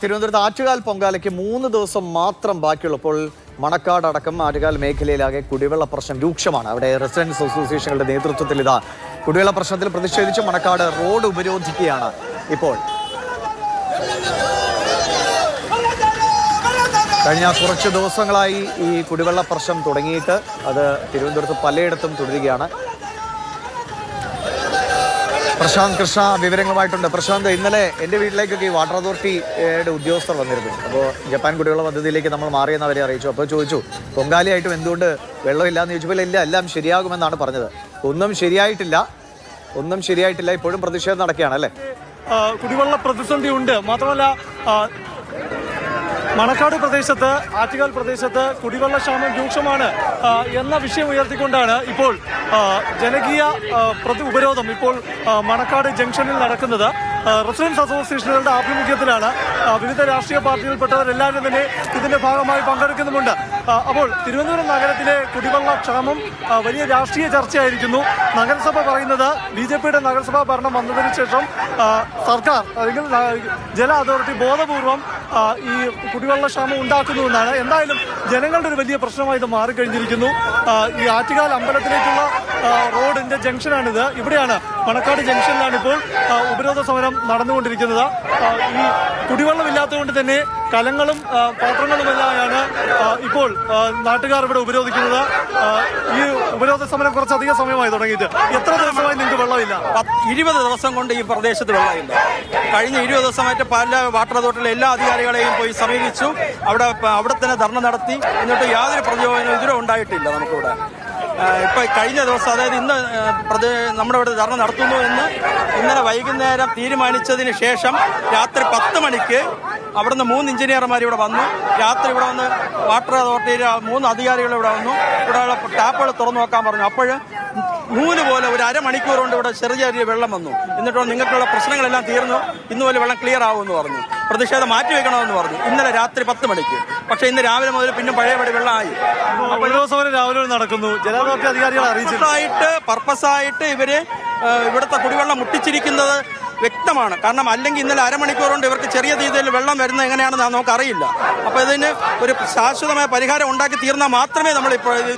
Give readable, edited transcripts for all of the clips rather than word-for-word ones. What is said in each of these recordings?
തിരുവനന്തപുരത്ത് ആറ്റുകാൽ പൊങ്കാലയ്ക്ക് 3 ദിവസം മാത്രം ബാക്കിയുള്ളപ്പോൾ മണക്കാട് അടക്കം ആറ്റുകാൽ മേഖലയിലാകെ കുടിവെള്ള പ്രശ്നം രൂക്ഷമാണ്. അവിടെ റെസിഡൻസ് അസോസിയേഷനുകളുടെ നേതൃത്വത്തിൽ കുടിവെള്ള പ്രശ്നത്തിൽ പ്രതിഷേധിച്ച് മണക്കാട് റോഡ് ഉപരോധിക്കുകയാണ്. ഇപ്പോൾ കഴിഞ്ഞ കുറച്ച് ദിവസങ്ങളായി ഈ കുടിവെള്ള പ്രശ്നം തുടങ്ങിയിട്ട് അത് തിരുവനന്തപുരത്ത് പലയിടത്തും തുടരുകയാണ്. പ്രശാന്ത് കൃഷ്ണ വിവരങ്ങളുമായിട്ടുണ്ട്. പ്രശാന്ത്, ഇന്നലെ എൻ്റെ വീട്ടിലേക്കൊക്കെ ഈ വാട്ടർ അതോറിറ്റിയുടെ ഉദ്യോഗസ്ഥർ വന്നിരുന്നു. അപ്പോൾ ജപ്പാൻ കുടിവെള്ള പദ്ധതിയിലേക്ക് നമ്മൾ മാറിയെന്ന് അവരെ അറിയിച്ചു. അപ്പോൾ ചോദിച്ചു പൊങ്കാലയായിട്ടും എന്തുകൊണ്ട് വെള്ളമില്ലാന്ന് ചോദിച്ചപ്പോൾ ഇല്ല, എല്ലാം ശരിയാകുമെന്നാണ് പറഞ്ഞത്. ഒന്നും ശരിയായിട്ടില്ല. ഇപ്പോഴും പ്രതിഷേധം നടക്കുകയാണ് അല്ലേ? കുടിവെള്ള പ്രതിസന്ധി ഉണ്ട്. മാത്രമല്ല മണക്കാട് പ്രദേശത്ത്, ആറ്റുകാൽ പ്രദേശത്ത് കുടിവെള്ള ക്ഷാമം രൂക്ഷമാണ് എന്ന വിഷയം ഉയർത്തിക്കൊണ്ടാണ് ഇപ്പോൾ ജനകീയ ഉപരോധം ഇപ്പോൾ മണക്കാട് ജംഗ്ഷനിൽ നടക്കുന്നത്. റെസിഡൻസ് അസോസിയേഷനുകളുടെ ആഭിമുഖ്യത്തിലാണ്. വിവിധ രാഷ്ട്രീയ പാർട്ടികളിൽപ്പെട്ടവരെല്ലാവരും തന്നെ ഇതിന്റെ ഭാഗമായി പങ്കെടുക്കുന്നുമുണ്ട്. അപ്പോൾ തിരുവനന്തപുരം നഗരത്തിലെ കുടിവെള്ള ക്ഷാമം വലിയ രാഷ്ട്രീയ ചർച്ചയായിരിക്കുന്നു. നഗരസഭ പറയുന്നത് BJPയുടെ നഗരസഭാ ഭരണം വന്നതിന് ശേഷം സർക്കാർ അല്ലെങ്കിൽ ജല അതോറിറ്റി ബോധപൂർവം ഈ കുടിവെള്ള ക്ഷാമം ഉണ്ടാക്കുന്നുവെന്നാണ്. എന്തായാലും ജനങ്ങളുടെ ഒരു വലിയ പ്രശ്നമായി ഇത് മാറിക്കഴിഞ്ഞിരിക്കുന്നു. ഈ ആറ്റുകാൽ അമ്പലത്തിലേക്കുള്ള റോഡിന്റെ ജംഗ്ഷനാണിത്. ഇവിടെയാണ് മണക്കാട് ജംഗ്ഷനിലാണ് ഇപ്പോൾ ഉപരോധ സമരം നടന്നുകൊണ്ടിരിക്കുന്നത്. ഈ കുടിവെള്ളമില്ലാത്തതുകൊണ്ട് തന്നെ കലങ്ങളും പാത്രങ്ങളുമെല്ലാമാണ് ഇപ്പോൾ നാട്ടുകാർ ഇവിടെ ഉപരോധിക്കുന്നത്. ഈ ഉപരോധ സമരം കുറച്ചധികം സമയമായി തുടങ്ങിയിട്ട്. എത്ര ദിവസമായി നിങ്ങൾക്ക് വെള്ളമില്ല? 20 ദിവസം കൊണ്ട് ഈ പ്രദേശത്ത് വെള്ളമില്ല. കഴിഞ്ഞ 20 ദിവസമായിട്ട് പല വാട്ടർ അതോറിറ്റിയിലെ എല്ലാ അധികാരികളെയും പോയി സമീപിച്ചു. അവിടെ തന്നെ ധർണ നടത്തി. എന്നിട്ട് യാതൊരു പ്രയോജനവും ഇതുവരെ ഉണ്ടായിട്ടില്ല നമുക്കിവിടെ. ഇപ്പം കഴിഞ്ഞ ദിവസം, അതായത് ഇന്ന് നമ്മുടെ ഇവിടെ ധർണ നടത്തുന്നു എന്ന് ഇന്നലെ വൈകുന്നേരം തീരുമാനിച്ചതിന് ശേഷം രാത്രി 10 മണിക്ക് അവിടുന്ന് 3 എഞ്ചിനീയർമാർ ഇവിടെ വന്നു. രാത്രി ഇവിടെ വന്ന് വാട്ടർ അതോറിറ്റിയിലെ 3 അധികാരികൾ ഇവിടെ വന്നു. ഇവിടെയുള്ള ടാപ്പുകൾ തുറന്നു നോക്കാൻ പറഞ്ഞു. അപ്പോൾ നൂല് പോലെ ഒരു അരമണിക്കൂർ കൊണ്ട് ഇവിടെ ചെറിയ വെള്ളം വന്നു. എന്നിട്ടോ നിങ്ങൾക്കുള്ള പ്രശ്നങ്ങളെല്ലാം തീർന്നു, ഇന്ന് പോലെ വെള്ളം ക്ലിയർ ആവുമെന്ന് പറഞ്ഞു. പ്രതിഷേധം മാറ്റിവെക്കണമെന്ന് പറഞ്ഞു ഇന്നലെ രാത്രി 10 മണിക്ക്. പക്ഷേ ഇന്ന് രാവിലെ മുതൽ പിന്നെ പഴയപടി വെള്ളമായി. രാവിലെ നടക്കുന്നു. ജല അതോറിറ്റി അധികാരികൾ അറിയിച്ചിട്ടായിട്ട് പർപ്പസായിട്ട് ഇവിടുത്തെ കുടിവെള്ളം മുട്ടിച്ചിരിക്കുന്നത് വ്യക്തമാണ്. കാരണം അല്ലെങ്കിൽ ഇന്നലെ അരമണിക്കൂർ കൊണ്ട് ഇവർക്ക് ചെറിയ രീതിയിൽ വെള്ളം വരുന്നത് എങ്ങനെയാണെന്ന് നമുക്കറിയില്ല. അപ്പോൾ ഇതിന് ഒരു ശാശ്വതമായ പരിഹാരം ഉണ്ടാക്കി തീർന്നാൽ മാത്രമേ നമ്മൾ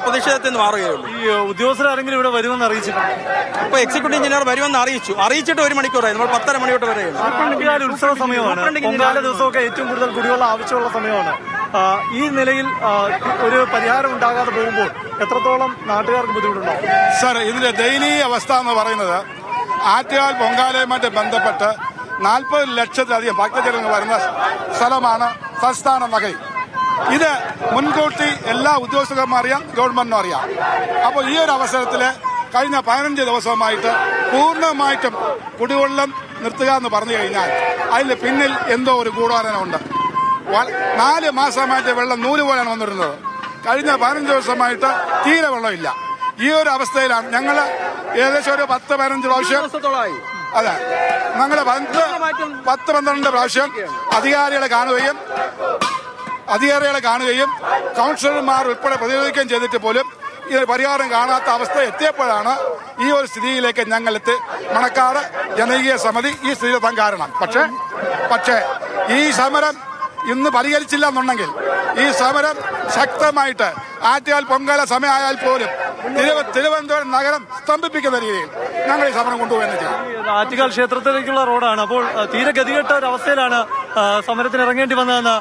പ്രതിഷേധത്തിൽ നിന്ന് മാറുകയുള്ളൂ. ഈ ഉദ്യോഗസ്ഥരാരെങ്കിലും ഇവിടെ വരുമെന്ന് അറിയിച്ചിട്ടുണ്ട്. ഇപ്പോൾ എക്സിക്യൂട്ടീവ് എഞ്ചിനീയർ വരുമെന്ന് അറിയിച്ചിട്ട് 1 മണിക്കൂറായി. നമ്മൾ 10:30 മണി തൊട്ട് വരെയാണ്. ഉത്സവ സമയമാണ്. പൊങ്കാല ദിവസമൊക്കെ ഏറ്റവും കൂടുതൽ കുടിവെള്ളം ആവശ്യമുള്ള സമയമാണ്. ഈ നിലയിൽ ഒരു പരിഹാരം ഉണ്ടാകാതെ പോകുമ്പോൾ എത്രത്തോളം നാട്ടുകാർക്ക് ബുദ്ധിമുട്ടുണ്ടാവും? സർ, ഇതിന്റെ ദയനീയ അവസ്ഥ എന്ന് പറയുന്നത് ആറ്റുകാൽ പൊങ്കാലയുമായിട്ട് ബന്ധപ്പെട്ട് 40 ലക്ഷത്തിലധികം ഭക്തജനങ്ങൾ വരുന്ന സ്ഥലമാണ് സംസ്ഥാന നഗരി. ഇത് മുൻകൂട്ടി എല്ലാ ഉദ്യോഗസ്ഥർക്കും അറിയാം, ഗവൺമെന്റിനും അറിയാം. അപ്പോൾ ഈ ഒരു അവസരത്തിൽ കഴിഞ്ഞ 15 ദിവസമായിട്ട് പൂർണ്ണമായിട്ടും കുടിവെള്ളം നിർത്തുക എന്ന് പറഞ്ഞു കഴിഞ്ഞാൽ അതിന് പിന്നിൽ എന്തോ ഒരു ഗൂഢാലോചന ഉണ്ട്. 4 മാസമായിട്ട് വെള്ളം നൂല് പോലെയാണ് വന്നിരുന്നത്. കഴിഞ്ഞ 15 ദിവസമായിട്ട് തീരെ വെള്ളമില്ല. ഈ ഒരു അവസ്ഥയിലാണ് ഞങ്ങൾ ഏകദേശം ഒരു 10-15 പ്രാവശ്യം, അതെ, ഞങ്ങൾ 10-12 പ്രാവശ്യം അധികാരികളെ കാണുകയും കൗൺസിലർമാർ ഉൾപ്പെടെ പ്രതിരോധിക്കുകയും ചെയ്തിട്ട് പോലും ഈ പരിഹാരം കാണാത്ത അവസ്ഥ എത്തിയപ്പോഴാണ് ഈ ഒരു സ്ഥിതിയിലേക്ക് ഞങ്ങളെത്തി മണക്കാട് ജനകീയ സമിതി ഈ സ്ഥിതിയെത്താൻ കാരണം. പക്ഷേ ഈ സമരം ഇന്ന് പരിഹരിച്ചില്ല എന്നുണ്ടെങ്കിൽ ഈ സമരം ശക്തമായിട്ട് ആറ്റുകാൽ പൊങ്കാല സമയമായാൽ പോലും തിരുവനന്തപുരം നഗരം സ്തംഭിപ്പിക്കുന്ന രീതിയിൽ ഞങ്ങൾ ഈ സമരം കൊണ്ടുപോകുന്നത് ചെയ്യും. ആറ്റുകാൽ ക്ഷേത്രത്തിലേക്കുള്ള റോഡാണ്. അപ്പോൾ തീരെ ഗതികെട്ട ഒരവസ്ഥയിലാണ് സമരത്തിന് ഇറങ്ങേണ്ടി വന്നതെന്ന്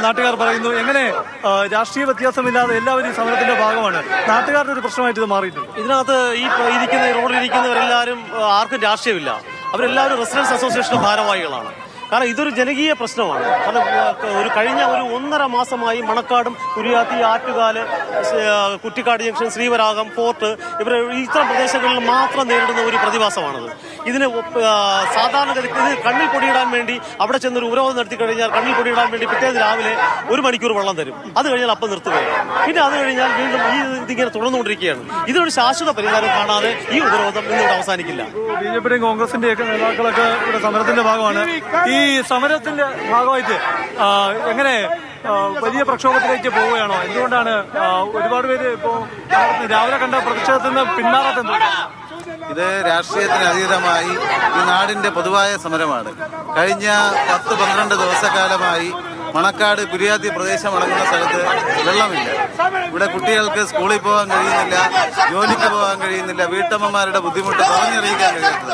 നാട്ടുകാർ പറയുന്നു. എങ്ങനെ രാഷ്ട്രീയ വ്യത്യാസമില്ലാതെ എല്ലാവരും ഈ സമരത്തിന്റെ ഭാഗമാണ്. നാട്ടുകാരുടെ ഒരു പ്രശ്നമായിട്ട് ഇത് മാറിയിട്ടുണ്ട്. ഇതിനകത്ത് ഈ റോഡിലിരിക്കുന്നവരെല്ലാവരും ആർക്കും രാഷ്ട്രീയമില്ല. അവരെല്ലാവരും റെസിഡൻസ് അസോസിയേഷൻ ഭാരവാഹികളാണ്. കാരണം ഇതൊരു ജനകീയ പ്രശ്നമാണ്. കാരണം കഴിഞ്ഞ 1.5 മാസമായി മണക്കാടും കുരിയാത്തി, ആറ്റുകാല്, കുറ്റിക്കാട് ജംഗ്ഷൻ, ശ്രീവരാഗം, ഫോർട്ട് ഇത്തരം പ്രദേശങ്ങളിൽ മാത്രം നേരിടുന്ന ഒരു പ്രതിഭാസമാണത്. ഇതിന് സാധാരണഗതിക്ക് ഇത് കണ്ണിൽ പൊടിയിടാൻ വേണ്ടി അവിടെ ചെന്നൊരു ഉപരോധം നടത്തി കഴിഞ്ഞാൽ കണ്ണിൽ പൊടിയിടാൻ വേണ്ടി പിറ്റേന്ന് രാവിലെ 1 മണിക്കൂർ വെള്ളം തരും. അത് കഴിഞ്ഞാൽ അപ്പം നിർത്തുകയാണ്. പിന്നെ അത് കഴിഞ്ഞാൽ വീണ്ടും ഇതിങ്ങനെ തുടർന്നുകൊണ്ടിരിക്കുകയാണ്. ഇതിനൊരു ശാശ്വത പരിഹാരം കാണാതെ ഈ ഉപരോധം ഇന്നിവിടെ അവസാനിക്കില്ല. BJPയുടെയും കോൺഗ്രസിന്റെയൊക്കെ നേതാക്കളൊക്കെ ഇവിടെ സമരത്തിന്റെ ഭാഗമാണ്. ഈ സമരത്തിന്റെ ഭാഗമായിട്ട് എങ്ങനെ വലിയ പ്രക്ഷോഭത്തിലേക്ക് പോവുകയാണോ? എന്തുകൊണ്ടാണ് ഒരുപാട് പേര് ഇപ്പോൾ രാവിലെ കണ്ട പ്രതിഷേധത്തിൽ നിന്ന് പിന്മാറാത്തത്? ഇത് രാഷ്ട്രീയത്തിന് അതീതമായി ഈ നാടിന്റെ പൊതുവായ സമരമാണ്. കഴിഞ്ഞ 10-12 ദിവസക്കാലമായി മണക്കാട് കുരിയാത്തി പ്രദേശം അടങ്ങുന്ന സ്ഥലത്ത് വെള്ളമില്ല. ഇവിടെ കുട്ടികൾക്ക് സ്കൂളിൽ പോകാൻ കഴിയുന്നില്ല, ജോലിക്ക് പോകാൻ കഴിയുന്നില്ല, വീട്ടമ്മമാരുടെ ബുദ്ധിമുട്ട് പറഞ്ഞറിയിക്കാൻ കഴിയുന്നില്ല.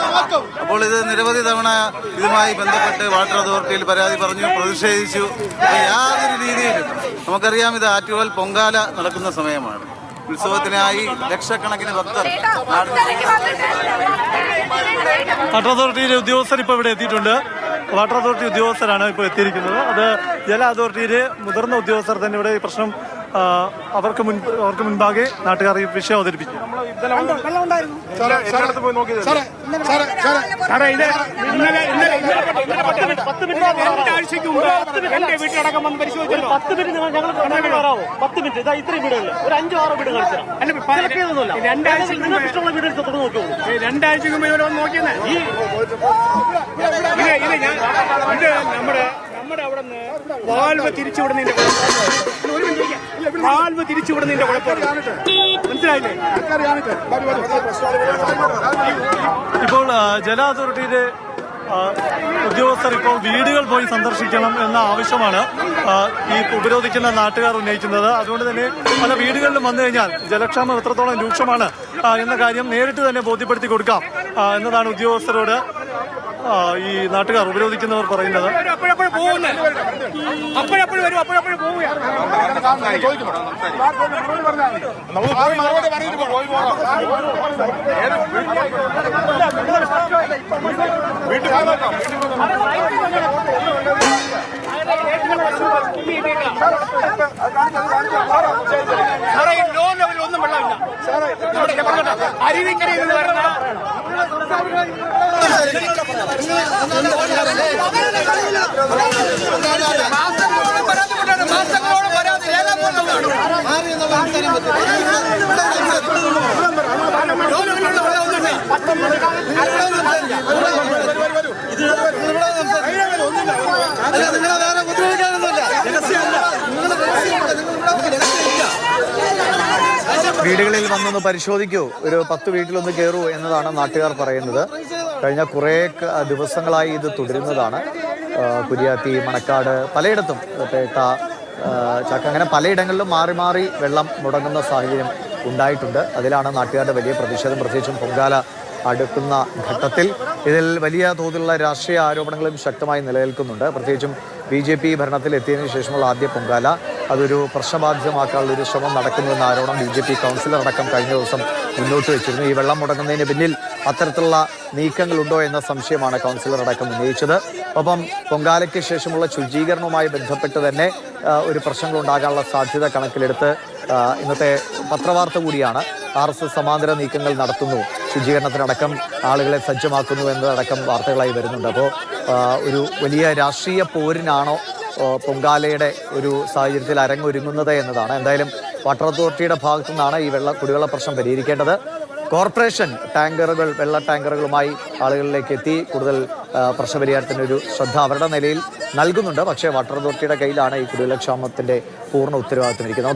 അപ്പോൾ ഇത് നിരവധി തവണ ഇതുമായി ബന്ധപ്പെട്ട് വാട്ടർ അതോറിറ്റിയിൽ പരാതി പറഞ്ഞു, പ്രതിഷേധിച്ചു. യാതൊരു രീതിയിലും നമുക്കറിയാം, ഇത് ആറ്റുകാൽ പൊങ്കാല നടക്കുന്ന സമയമാണ്. ഉത്സവത്തിനായി ലക്ഷക്കണക്കിന് ഭക്തർ വാട്ടർ അതോറിറ്റിയിലെ ഉദ്യോഗസ്ഥർ ഇപ്പോൾ ഇവിടെ എത്തിയിട്ടുണ്ട്. വാട്ടർ അതോറിറ്റി ഉദ്യോഗസ്ഥരാണ് ഇപ്പോൾ എത്തിയിരിക്കുന്നത്. അത് ജല അതോറിറ്റിയിലെ മുതിർന്ന ഉദ്യോഗസ്ഥർ തന്നെ ഇവിടെ ഈ പ്രശ്നം അവർക്ക് മുൻപാകെ നാട്ടുകാർ ഈ വിഷയം അവതരിപ്പിക്കും. രണ്ടാഴ്ചക്ക് മുമ്പ് ഇവിടെ നോക്കിയെന്ന് നമ്മുടെ അവിടെ നിന്ന് വാൽവ് തിരിച്ചുവിടുന്നതിന്റെ കുഴപ്പമാണ്. മനസ്സിലായില്ലേ? ഇപ്പോൾ ജല അതോറിറ്റിയിലെ ഉദ്യോഗസ്ഥർ ഇപ്പോൾ വീടുകൾ പോയി സന്ദർശിക്കണം എന്ന ആവശ്യമാണ് ഈ ഉപരോധിക്കുന്ന നാട്ടുകാർ ഉന്നയിക്കുന്നത്. അതുകൊണ്ട് തന്നെ പല വീടുകളിലും വന്നു കഴിഞ്ഞാൽ ജലക്ഷാമം എത്രത്തോളം രൂക്ഷമാണ് എന്ന കാര്യം നേരിട്ട് തന്നെ ബോധ്യപ്പെടുത്തി കൊടുക്കാം എന്നതാണ് ഉദ്യോഗസ്ഥരോട് ഈ നാട്ടുകാർ ഉപരോധിക്കുന്നവർ പറയുന്നത്. ലോ ലെവലിൽ ഒന്നും വെള്ളമില്ല. അരുവിക്കരയിൽ നിന്ന് വരുന്ന മാസങ്ങളോളം പരാതി വീടുകളിൽ വന്നൊന്ന് പരിശോധിക്കൂ, ഒരു 10 വീട്ടിലൊന്ന് കയറൂ എന്നതാണ് നാട്ടുകാർ പറയുന്നത്. കഴിഞ്ഞ കുറേ ദിവസങ്ങളായി ഇത് തുടരുന്നതാണ്. കുരിയാത്തി, മണക്കാട്, പലയിടത്തും പേട്ട, ചക്ക, അങ്ങനെ പലയിടങ്ങളിലും മാറി മാറി വെള്ളം മുടങ്ങുന്ന സാഹചര്യം ഉണ്ടായിട്ടുണ്ട്. അതിലാണ് നാട്ടുകാരുടെ വലിയ പ്രതിഷേധം. പ്രത്യേകിച്ചും പൊങ്കാല അടുക്കുന്ന ഘട്ടത്തിൽ ഇതിൽ വലിയ തോതിലുള്ള രാഷ്ട്രീയ ആരോപണങ്ങളും ശക്തമായി നിലനിൽക്കുന്നുണ്ട്. പ്രത്യേകിച്ചും BJP ഭരണത്തിൽ എത്തിയതിനു ശേഷമുള്ള ആദ്യ പൊങ്കാല അതൊരു പ്രശ്നബാധിതമാക്കാനുള്ള ഒരു ശ്രമം നടക്കുന്നുവെന്ന ആരോപണം BJP കൗൺസിലർ അടക്കം കഴിഞ്ഞ ദിവസം മുന്നോട്ട് വെച്ചിരുന്നു. ഈ വെള്ളം മുടങ്ങുന്നതിന് പിന്നിൽ അത്തരത്തിലുള്ള നീക്കങ്ങളുണ്ടോ എന്ന സംശയമാണ് കൗൺസിലർ അടക്കം ഉന്നയിച്ചത്. ഒപ്പം പൊങ്കാലയ്ക്ക് ശേഷമുള്ള ശുചീകരണവുമായി ബന്ധപ്പെട്ട് തന്നെ ഒരു പ്രശ്നങ്ങൾ ഉണ്ടാകാനുള്ള സാധ്യത കണക്കിലെടുത്ത് ഇന്നത്തെ പത്രവാർത്ത കൂടിയാണ്. RSS സമാന്തര നീക്കങ്ങൾ നടത്തുന്നു, ശുചീകരണത്തിനടക്കം ആളുകളെ സജ്ജമാക്കുന്നു എന്നതടക്കം വാർത്തകളായി വരുന്നുണ്ട്. അപ്പോൾ ഒരു വലിയ രാഷ്ട്രീയ പോരിനാണോ പൊങ്കാലയുടെ ഒരു സാഹചര്യത്തിൽ അരങ്ങൊരുങ്ങുന്നത് എന്നതാണ്. എന്തായാലും വാട്ടർ അതോറിറ്റിയുടെ ഭാഗത്തു നിന്നാണ് ഈ കുടിവെള്ള പ്രശ്നം പരിഹരിക്കേണ്ടത്. കോർപ്പറേഷൻ ടാങ്കറുകൾ, വെള്ള ടാങ്കറുകളുമായി ആളുകളിലേക്ക് എത്തി കൂടുതൽ പ്രശ്നപരിഹാരത്തിനൊരു ശ്രദ്ധ അവരുടെ നിലയിൽ നൽകുന്നുണ്ട്. പക്ഷേ വാട്ടർ അതോറിറ്റിയുടെ കയ്യിലാണ് ഈ കുടിവെള്ളക്ഷാമത്തിൻ്റെ പൂർണ്ണ ഉത്തരവാദിത്തം ഇരിക്കുന്നത്.